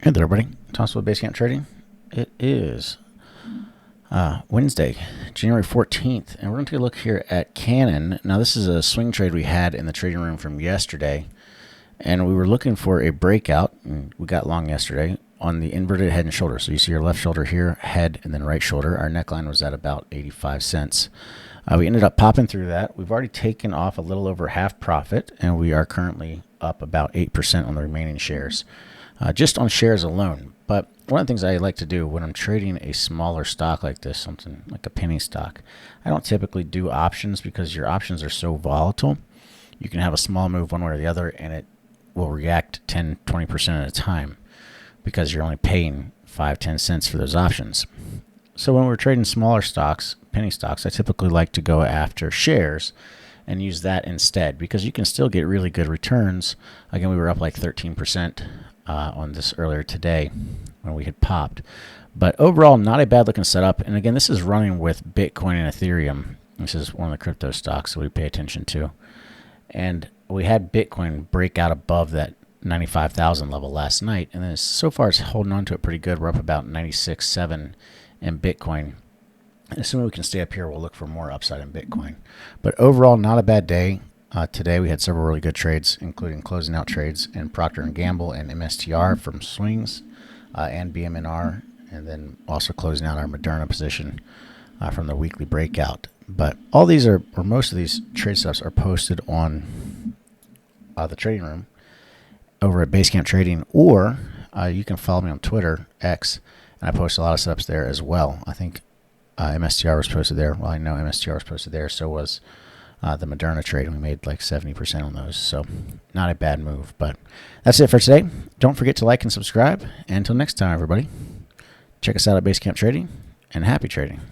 Hey there, everybody. Thomas with Basecamp Trading. It is Wednesday, January 14th, and we're going to take a look here at Canon. Now, this is a swing trade we had in the trading room from yesterday, and we were looking for a breakout, and we got long yesterday, on the inverted head and shoulder. So you see your left shoulder here, head, and then right shoulder. Our neckline was at about 85 cents. We ended up popping through that. We've already taken off a little over half profit, and we are currently up about 8% on the remaining shares. Just on shares alone. But one of the things I like to do when I'm trading a smaller stock like this, something like a penny stock, I don't typically do options because your options are so volatile. You can have a small move one way or the other and it will react 10, 20% at a time because you're only paying 5, 10 cents for those options. So when we're trading smaller stocks, penny stocks, I typically like to go after shares and use that instead because you can still get really good returns. Again, we were up like 13%. On this earlier today when we had popped. But overall, not a bad looking setup. And again, this is running with Bitcoin and Ethereum. This is one of the crypto stocks that we pay attention to. And we had Bitcoin break out above that 95,000 level last night. And then so far it's holding on to it pretty good. We're up about 96.7 in Bitcoin. And assuming we can stay up here, we'll look for more upside in Bitcoin. But overall, not a bad day. Today we had several really good trades, including closing out trades in Procter & Gamble and MSTR from swings and BMNR, and then also closing out our Moderna position from the weekly breakout. But all these are, or most of these trade stuffs are posted on the trading room over at Basecamp Trading, or you can follow me on Twitter, X, and I post a lot of setups there as well. I think MSTR was posted there. Well, I know MSTR was posted there, so was the Moderna trade. We made like 70% on those, so not a bad move. But that's it for today. Don't forget to like and subscribe. And until next time, everybody, check us out at Basecamp Trading, and happy trading.